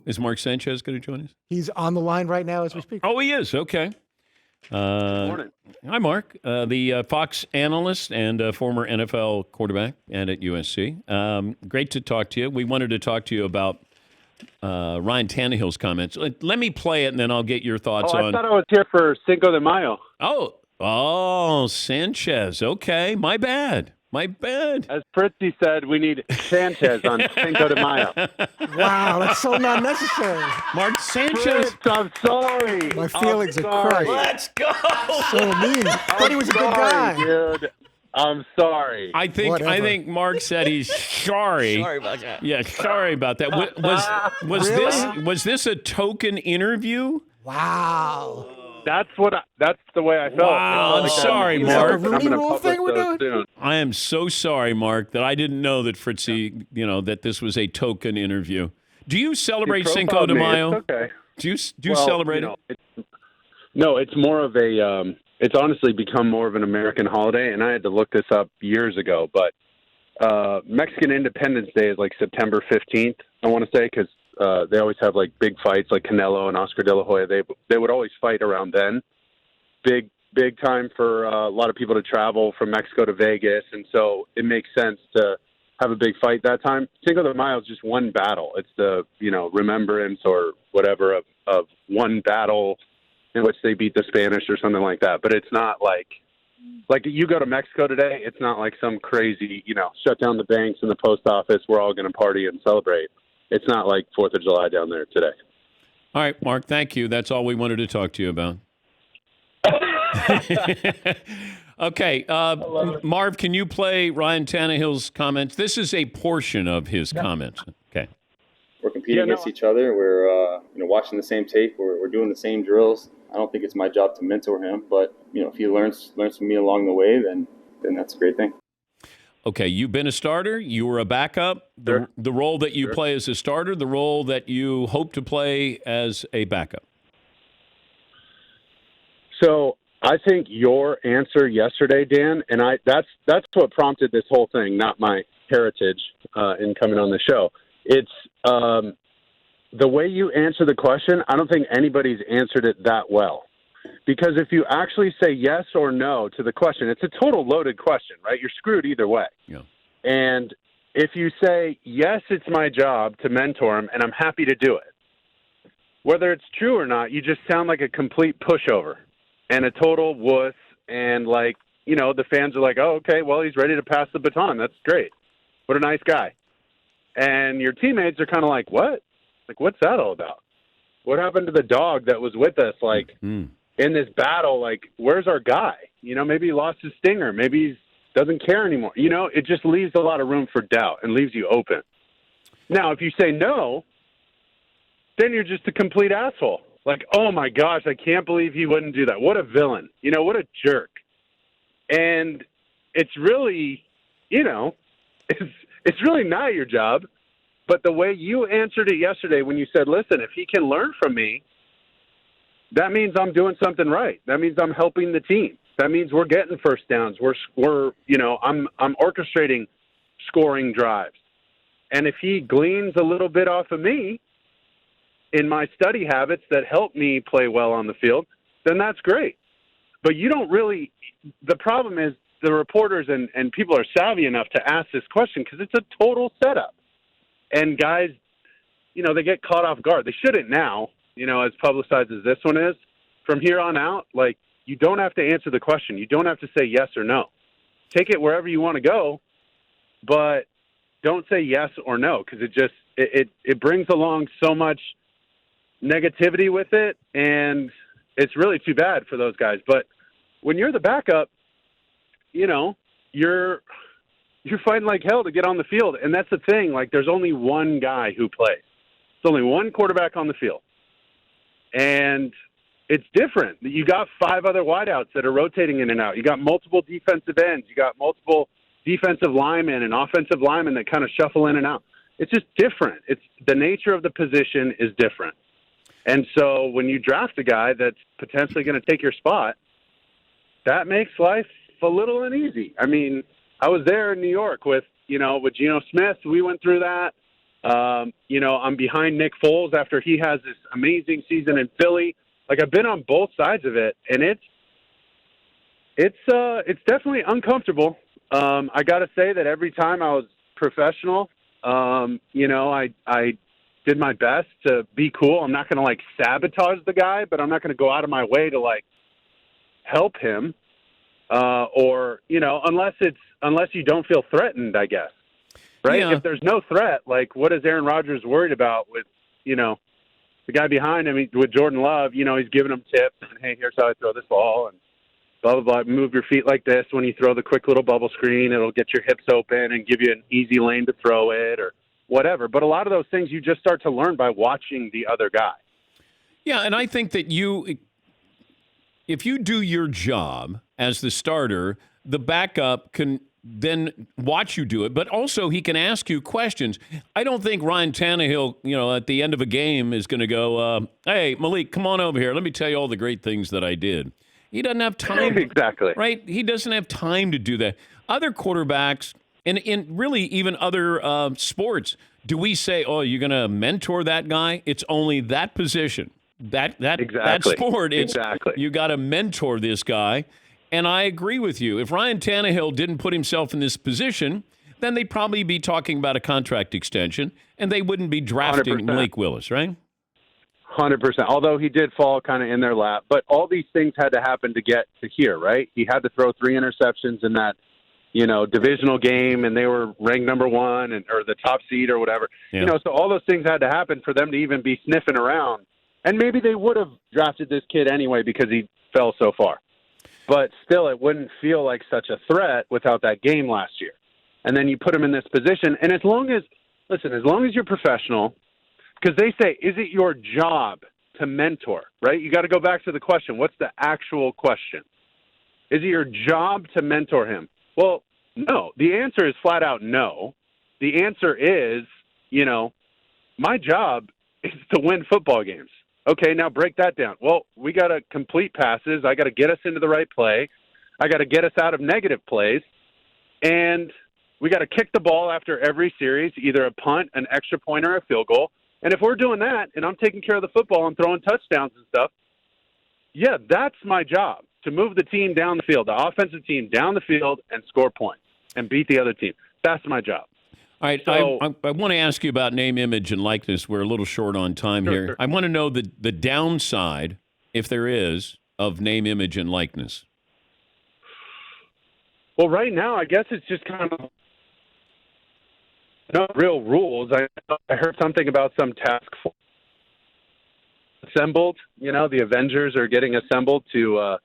Is Mark Sanchez going to join us? He's on the line right now as we speak. Oh, he is. Okay. Morning. Hi, Mark. The Fox analyst and former NFL quarterback and at USC. Great to talk to you. We wanted to talk to you about Ryan Tannehill's comments. Let me play it, and then I'll get your thoughts on. I thought I was here for Cinco de Mayo. Oh, Sanchez. Okay, my bad. As Fritzy said, we need Sanchez on Cinco de Mayo. Wow, that's so not necessary. Mark Sanchez. Fritz, I'm sorry. My feelings are sorry. crushed. Let's go. So mean. I thought he was a good guy. Dude. I'm sorry. I think Mark said he's sorry. Sorry about that. Yeah, sorry about that. Was this a token interview? Wow. That's the way I felt. Wow, I'm sorry, Mark. Is that a Rooney Rule thing we're doing? Soon. I am so sorry, Mark, that I didn't know that Fritzy, that this was a token interview. Do you celebrate Cinco de Mayo? It's okay. Do you celebrate it? It's more of a. It's honestly become more of an American holiday, and I had to look this up years ago. But Mexican Independence Day is like September 15th. I want to say because they always have like big fights, like Canelo and Oscar De La Hoya. They would always fight around then. Big time for a lot of people to travel from Mexico to Vegas, and so it makes sense to have a big fight that time. Cinco de Mayo is just one battle. It's the remembrance or whatever of one battle in which they beat the Spanish or something like that. But it's not like you go to Mexico today, it's not like some crazy, shut down the banks and the post office, we're all going to party and celebrate. It's not like 4th of July down there today. All right, Mark, thank you. That's all we wanted to talk to you about. Okay, Marv, can you play Ryan Tannehill's comments? This is a portion of his comments. Okay. We're competing against each other. We're watching the same tape. We're doing the same drills. I don't think it's my job to mentor him, but if he learns from me along the way, then that's a great thing. Okay, you've been a starter. You were a backup. The role that you play as a starter, the role that you hope to play as a backup. So I think your answer yesterday, Dan, and that's what prompted this whole thing, not my heritage in coming on the show. It's the way you answer the question. I don't think anybody's answered it that well. Because if you actually say yes or no to the question, it's a total loaded question, right? You're screwed either way. Yeah. And if you say, yes, it's my job to mentor him, and I'm happy to do it, whether it's true or not, you just sound like a complete pushover and a total wuss. And the fans are like, oh, okay, well, he's ready to pass the baton. That's great. What a nice guy. And your teammates are kind of like, what? Like, what's that all about? What happened to the dog that was with us? In this battle, where's our guy? Maybe he lost his stinger. Maybe he doesn't care anymore. It just leaves a lot of room for doubt and leaves you open. Now, if you say no, then you're just a complete asshole. Oh my gosh, I can't believe he wouldn't do that. What a villain. What a jerk. And it's really, it's really not your job. But the way you answered it yesterday when you said, listen, if he can learn from me, that means I'm doing something right. That means I'm helping the team. That means we're getting first downs. I'm orchestrating scoring drives. And if he gleans a little bit off of me in my study habits that help me play well on the field, then that's great. But you don't really – the problem is the reporters and people are savvy enough to ask this question because it's a total setup. And guys, they get caught off guard. They shouldn't now. As publicized as this one is, from here on out, you don't have to answer the question. You don't have to say yes or no. Take it wherever you want to go, but don't say yes or no because it brings along so much negativity with it, and it's really too bad for those guys. But when you're the backup, you're fighting like hell to get on the field, and that's the thing. There's only one guy who plays. There's only one quarterback on the field. And it's different. You got 5 other wideouts that are rotating in and out. You got multiple defensive ends. You got multiple defensive linemen and offensive linemen that kind of shuffle in and out. It's just different. It's the nature of the position is different. And so when you draft a guy that's potentially going to take your spot, that makes life a little uneasy. I mean, I was there in New York with Geno Smith. We went through that. I'm behind Nick Foles after he has this amazing season in Philly. Like, I've been on both sides of it, and it's definitely uncomfortable. I got to say that every time I was professional, I did my best to be cool. I'm not going to sabotage the guy, but I'm not going to go out of my way to help him, unless you don't feel threatened, I guess. Right? Yeah. If there's no threat, what is Aaron Rodgers worried about with, the guy behind him with Jordan Love? He's giving him tips and, hey, here's how I throw this ball and blah, blah, blah. Move your feet like this. When you throw the quick little bubble screen, it'll get your hips open and give you an easy lane to throw it or whatever. But a lot of those things you just start to learn by watching the other guy. Yeah, and I think that if you do your job as the starter, the backup can then watch you do it, but also he can ask you questions. I don't think Ryan Tannehill, at the end of a game is going to go, hey, Malik, come on over here. Let me tell you all the great things that I did. He doesn't have time. Exactly. Right? He doesn't have time to do that. Other quarterbacks, and really even other sports, do we say, oh, you're going to mentor that guy? It's only that position. That sport, exactly. You got to mentor this guy. And I agree with you. If Ryan Tannehill didn't put himself in this position, then they'd probably be talking about a contract extension, and they wouldn't be drafting 100%. Malik Willis, right? 100%. Although he did fall kind of in their lap. But all these things had to happen to get to here, right? He had to throw 3 interceptions in that, divisional game, and they were ranked number 1 or the top seed or whatever. Yeah. So all those things had to happen for them to even be sniffing around. And maybe they would have drafted this kid anyway because he fell so far. But still, it wouldn't feel like such a threat without that game last year. And then you put him in this position. And as long as you're professional, because they say, is it your job to mentor, right? You got to go back to the question. What's the actual question? Is it your job to mentor him? Well, no. The answer is flat out no. The answer is, my job is to win football games. Okay, now break that down. Well, we got to complete passes. I got to get us into the right play. I got to get us out of negative plays. And we got to kick the ball after every series, either a punt, an extra point, or a field goal. And if we're doing that and I'm taking care of the football and throwing touchdowns and stuff, yeah, that's my job, to move the team down the field, the offensive team down the field and score points and beat the other team. That's my job. All right, So, I want to ask you about name, image, and likeness. We're a little short on time here. Sure. I want to know the downside, if there is, of name, image, and likeness. Well, right now, I guess it's just kind of no real rules. I heard something about some task force assembled. The Avengers are getting assembled to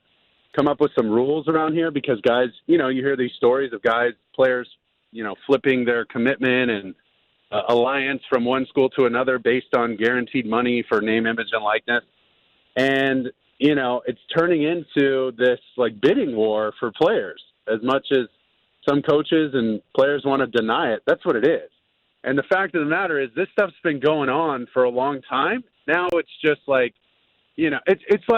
come up with some rules around here because guys, you hear these stories of players, flipping their commitment and alliance from one school to another based on guaranteed money for name, image, and likeness. And, it's turning into this bidding war for players. As much as some coaches and players want to deny it, that's what it is. And the fact of the matter is this stuff's been going on for a long time. Now it's just it's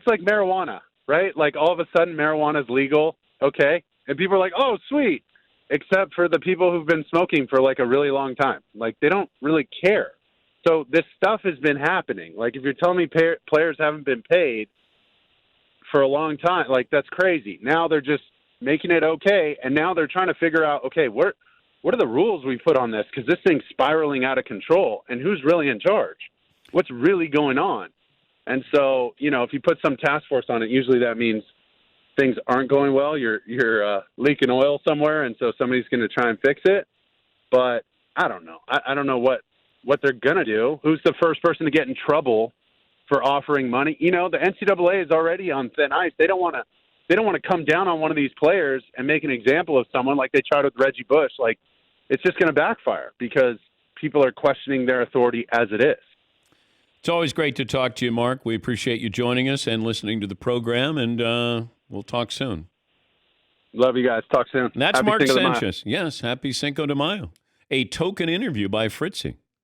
like marijuana, right? Like all of a sudden marijuana is legal. Okay. And people are like, oh, sweet. Except for the people who've been smoking for a really long time. They don't really care. So this stuff has been happening. If you're telling me players haven't been paid for a long time, that's crazy. Now they're just making it okay. And now they're trying to figure out, okay, what are the rules we put on this? Because this thing's spiraling out of control. And who's really in charge? What's really going on? And so, if you put some task force on it, usually that means things aren't going well. You're leaking oil somewhere, and so somebody's going to try and fix it. But I don't know. I don't know what they're going to do. Who's the first person to get in trouble for offering money? The NCAA is already on thin ice. They don't want to come down on one of these players and make an example of someone like they tried with Reggie Bush. It's just going to backfire because people are questioning their authority as it is. It's always great to talk to you, Mark. We appreciate you joining us and listening to the program, and we'll talk soon. Love you guys. Talk soon. And that's Happy Mark Cinco de Mayo. Sanchez. Yes, happy Cinco de Mayo. A token interview by Fritzy.